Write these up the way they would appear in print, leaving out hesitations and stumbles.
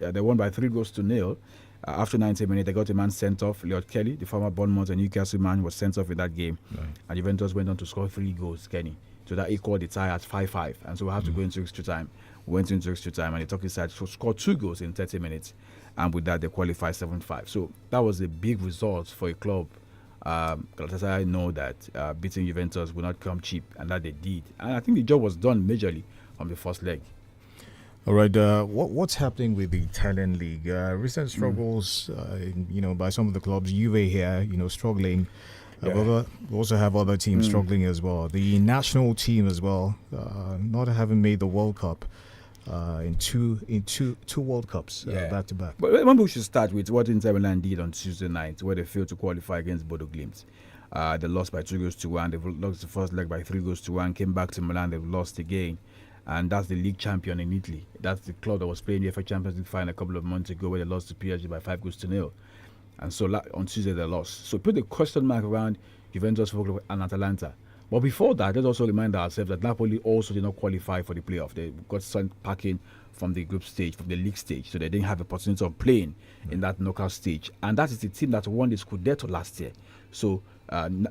They won by 3 goals to 0. After 90 minutes, they got a man sent off. Lord Kelly, the former Bournemouth and Newcastle man, was sent off in that game. Right. And Juventus went on to score 3 goals, Kenny. So that equaled the tie at 5-5. And so we have to go into extra time. We went into extra time, and the Turkish side scored 2 goals in 30 minutes. And with that, they qualified 7-5. So that was a big result for a club. Galatasaray know that beating Juventus will not come cheap, and that they did. And I think the job was done majorly from the first leg. All right. What's happening with the Italian league? Recent struggles, by some of the clubs. Juve here, struggling. We also have other teams struggling as well. The national team as well, not having made the World Cup in two World Cups back to back. But maybe we should start with what Inter Milan did on Tuesday night, where they failed to qualify against Bodo Glimt. They lost by 2 goals to 1. They've lost the first leg by 3 goals to 1. Came back to Milan. They've lost again. And that's the league champion in Italy. That's the club that was playing the FA Champions League final a couple of months ago, where they lost to PSG by 5 goals to 0. And so on Tuesday they lost. So put the question mark around Juventus and Atalanta. But before that, let's also remind ourselves that Napoli also did not qualify for the playoff. They got sent packing from the group stage, from the league stage. So they didn't have the opportunity of playing in that knockout stage. And that is the team that won the Scudetto last year. So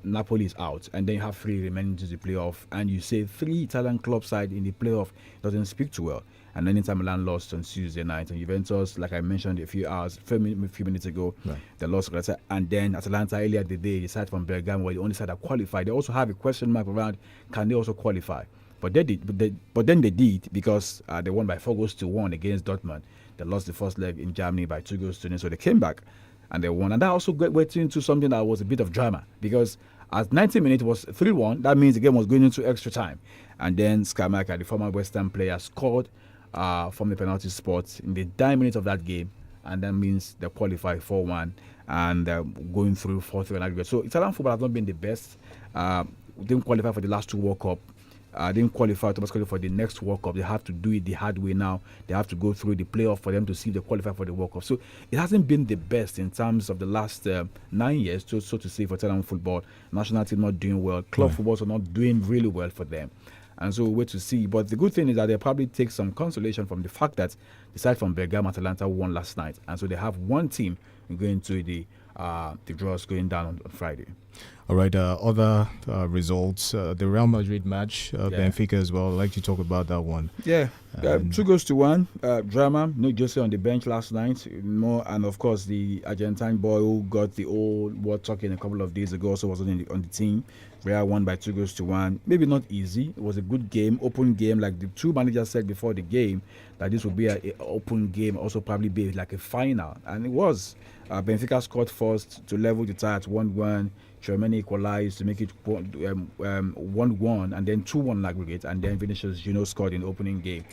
Napoli is out, and then you have 3 remaining to the playoff, and you say 3 Italian club side in the playoff doesn't speak too well. And then Inter Milan lost on Tuesday night, and Juventus, like I mentioned a few minutes ago, they lost. And then Atalanta earlier the day, the side from Bergamo were the only side that qualified. They also have a question mark around, can they also qualify? But they did. But then they did, because they won by 4 goals to 1 against Dortmund. They lost the first leg in Germany by 2 goals to 0, so they came back and they won. And that also went into something that was a bit of drama, because as 90 minutes was 3-1, that means the game was going into extra time. And then Scamacca, the former West Ham player, scored from the penalty spot in the 9 minutes of that game, and that means they qualified 4-1 and going through 4-3 and aggregate. So Italian football has not been the best. Didn't qualify for the last 2 World Cup. Didn't qualify automatically for the next World Cup. They have to do it the hard way now. They have to go through the playoff for them to see if they qualify for the World Cup. So it hasn't been the best in terms of the last 9 years, so to say, for Italian football. National team not doing well. Club footballs are not doing really well for them. And so we'll wait to see. But the good thing is that they'll probably take some consolation from the fact that the side from Bergamo, Atalanta won last night. And so they have one team going to the draws going down on Friday. All right, other results, the Real Madrid match, Benfica as well. I'd like to talk about that one. 2 goals to 1, drama. No Jose on the bench last night. And of course, the Argentine boy who got the old world talking a couple of days ago also was on the team. Real won by 2 goals to 1. Maybe not easy. It was a good game, open game. Like the 2 managers said before the game, that this would be an open game, also probably be like a final. And it was. Benfica scored first to level the tie at 1-1. Germany equalized to make it 1-1, and then 2-1 aggregate, and then Vinicius Junior scored in the opening game.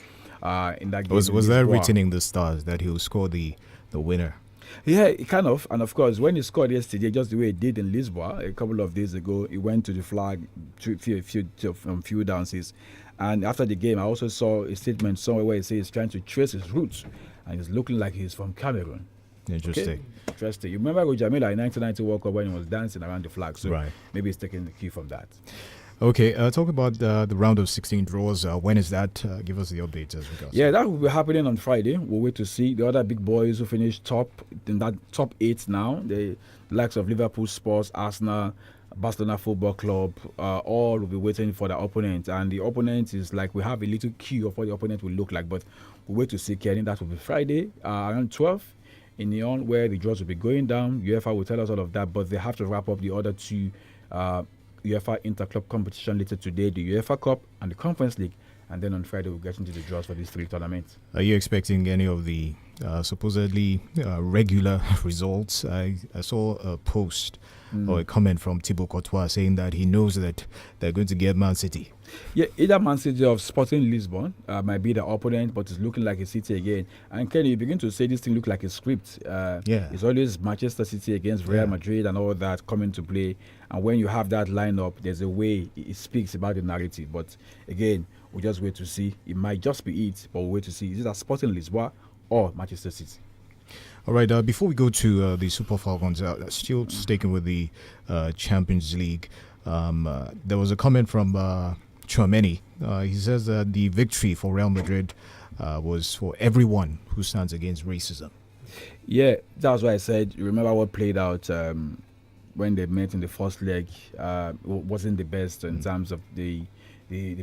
In that game, was that written in the stars that he will score the winner? Yeah, kind of. And of course, when he scored yesterday, just the way he did in Lisbon a couple of days ago, he went to the flag a few dances. And after the game, I also saw a statement somewhere where he says he's trying to trace his roots, and he's looking like he's from Cameroon. Interesting. Okay? Interesting. You remember Jamila in 1990 World Cup when he was dancing around the flag, so maybe he's taking the cue from that. Okay, talk about the round of 16 draws. When is that? Give us the updates as regards. Yeah, that will be happening on Friday. We'll wait to see the other big boys who finished top in that top 8 now. The likes of Liverpool, Spurs, Arsenal, Barcelona Football Club, all will be waiting for the opponent. And the opponent is like, we have a little cue of what the opponent will look like, but we'll wait to see, Kenny. That will be Friday around 12 in Lyon, where the draws will be going down. UEFA will tell us all of that, but they have to wrap up the other 2 UEFA Interclub competition later today, the UEFA Cup and the Conference League, and then on Friday we'll get into the draws for these 3 tournaments. Are you expecting any of the supposedly regular results? I saw a post or a comment from Thibaut Courtois saying that he knows that they're going to get Man City. Yeah, either Man City or Sporting Lisbon might be the opponent, but it's looking like a City again. And Kenny, you begin to say this thing look like a script. It's always Manchester City against Real Madrid and all that coming to play. And when you have that lineup, there's a way it speaks about the narrative. But again, we'll just wait to see. It might just be it, but we'll wait to see. Is it a Sporting Lisbon or Manchester City? All right, before we go to the Super Falcons, still sticking with the Champions League, there was a comment from Chouameni. He says that the victory for Real Madrid was for everyone who stands against racism. Yeah, that's why I said, remember what played out when they met in the first leg. Wasn't the best in terms of the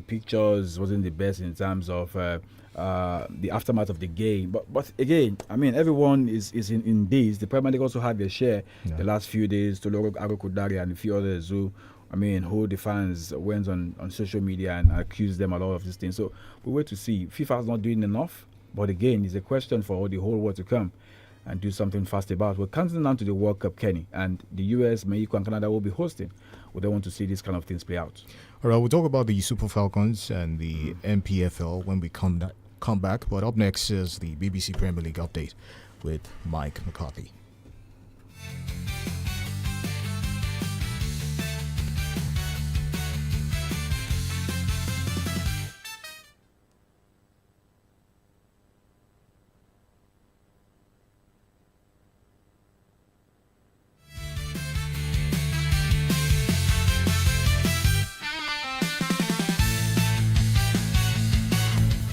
pictures, wasn't the best in terms of the aftermath of the game. But again, I mean, everyone is in this. The Premier League also had their share the last few days. 𝐿 Agokodare and a few others who, I mean, who the fans went on social media and accused them a lot of these things. So we wait to see. FIFA's not doing enough, but again, it's a question for the whole world to come and do something fast about. We're counting down to the World Cup, Kenny, and the US, Mexico, and Canada will be hosting. We don't want to see these kind of things play out. All right, we'll talk about the Super Falcons and the MPFL when we come back. But up next is the BBC Premier League update with Mike McCarthy.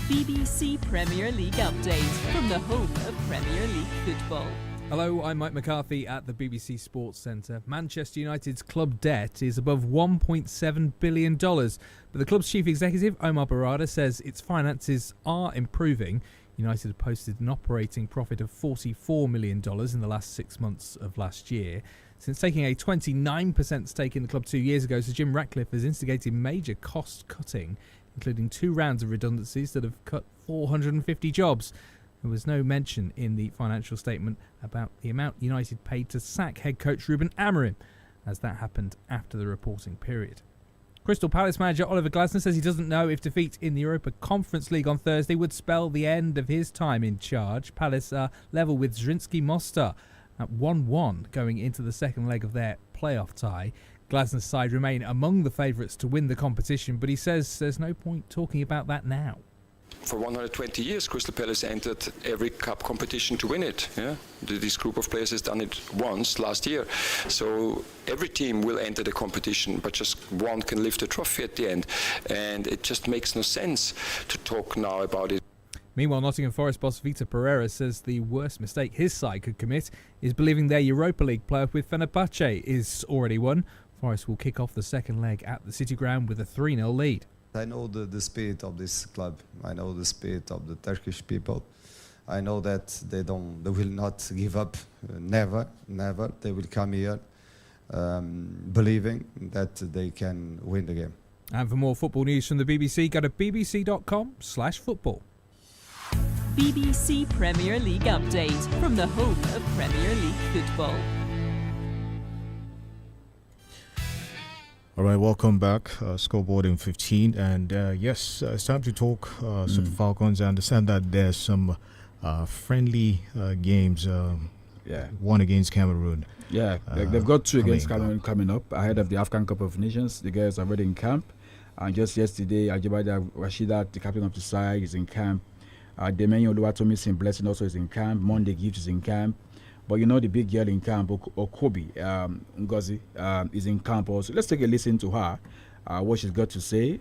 BBC Premier League update from the home of Premier League football. Hello, I'm Mike McCarthy at the BBC Sports Centre. Manchester United's club debt is above $1.7 billion, but the club's chief executive, Omar Barada, says its finances are improving. United posted an operating profit of $44 million in the last 6 months of last year. Since taking a 29% stake in the club 2 years ago, Sir Jim Ratcliffe has instigated major cost cutting, including 2 rounds of redundancies that have cut 450 jobs. There was no mention in the financial statement about the amount United paid to sack head coach Ruben Amorim, as that happened after the reporting period. Crystal Palace manager Oliver Glasner says he doesn't know if defeat in the Europa Conference League on Thursday would spell the end of his time in charge. Palace are level with Zrinjski Mostar at 1-1 going into the second leg of their playoff tie. Glasner's side remain among the favourites to win the competition, but he says there's no point talking about that now. For 120 years, Crystal Palace entered every cup competition to win it. Yeah? This group of players has done it once last year. So every team will enter the competition, but just one can lift the trophy at the end. And it just makes no sense to talk now about it. Meanwhile, Nottingham Forest boss Vitor Pereira says the worst mistake his side could commit is believing their Europa League playoff with Fenerbahce is already won. Forest will kick off the second leg at the City Ground with a 3-0 lead. I know the spirit of this club. I know the spirit of the Turkish people. I know that they will not give up. Never. They will come here believing that they can win the game. And for more football news from the BBC, go to bbc.com/football. BBC Premier League update from the home of Premier League football. All right, welcome back. Scoreboard in 15. And yes, it's time to talk Super Falcons. I understand that there's some friendly games, one against Cameroon. Yeah, they've got 2 against Cameroon coming up ahead of the African Cup of Nations. The guys are already in camp. And just yesterday, Ajibade Rashidat, the captain of the side, is in camp. Demenyo Oluwatomisin Blessing also is in camp. Monday Gift is in camp. But you know the big girl in camp, Okobi Ngozi, is in camp also. Let's take a listen to her, what she's got to say.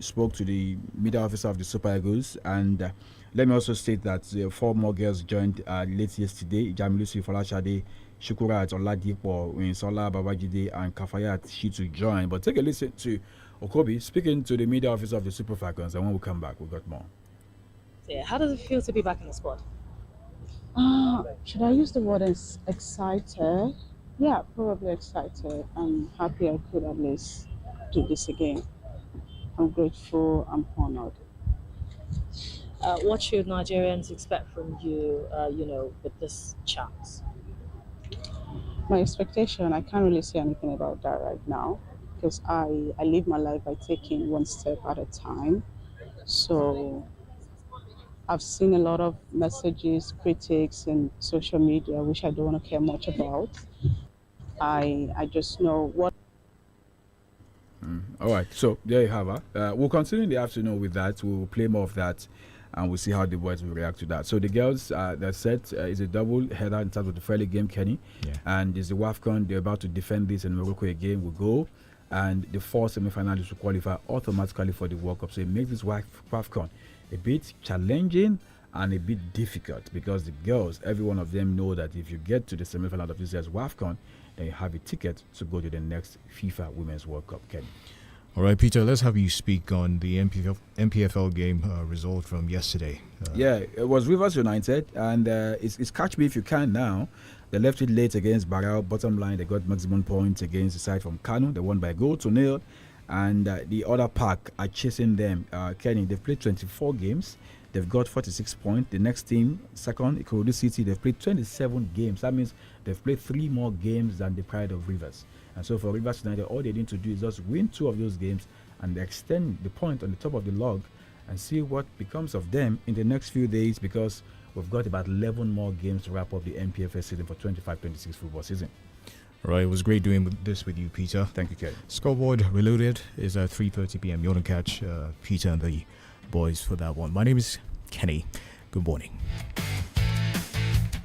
Spoke to the media officer of the Super Eagles. And let me also state that 4 more girls joined late yesterday. Jamilusi Folashade, Shukurat Oladipo, Winsola Babajide, and Kafayat Shitu joined. But take a listen to Okobi speaking to the media officer of the Super Falcons. And when we come back, we've got more. Yeah, how does it feel to be back in the squad? Should I use the word excited? Yeah, probably excited. I'm happy I could at least do this again. I'm grateful, I'm honored. What should Nigerians expect from you, with this chance? My expectation, I can't really say anything about that right now because I live my life by taking one step at a time. So I've seen a lot of messages, critics, and social media, which I don't want to care much about. I just know what. All right, so there you have her. We'll continue in the afternoon with that. We'll play more of that, and we'll see how the boys will react to that. So the girls, they're set. Is a double header in terms of the friendly game, Kenny. Yeah. And is the WAFCON. They're about to defend this, and Morocco again will go. And the 4 semi-finalists will qualify automatically for the World Cup. So it makes this WAFCON a bit challenging and a bit difficult, because the girls, every one of them know that if you get to the semi-final of this year's WAFCON, then you have a ticket to go to the next FIFA Women's World Cup. Kenny. All right, Peter, let's have you speak on the MPFL game result from yesterday. Yeah, it was Rivers United, and it's catch me if you can now. They left it late against Barao. Bottom line, they got maximum points against the side from Kano. They won by 1-0. And the other pack are chasing them. Kenny, they've played 24 games. They've got 46 points. The next team, second, Ikorodu City, they've played 27 games. That means they've played 3 more games than the Pride of Rivers. And so for Rivers United, all they need to do is just win 2 of those games and extend the point on the top of the log and see what becomes of them in the next few days, because we've got about 11 more games to wrap up the MPFL season for 25-26 football season. All right, it was great doing this with you, Peter. Thank you, Kelly. Scoreboard Reloaded is at 3:30 p.m. You're going to catch Peter and the boys for that one. My name is Kenny. Good morning.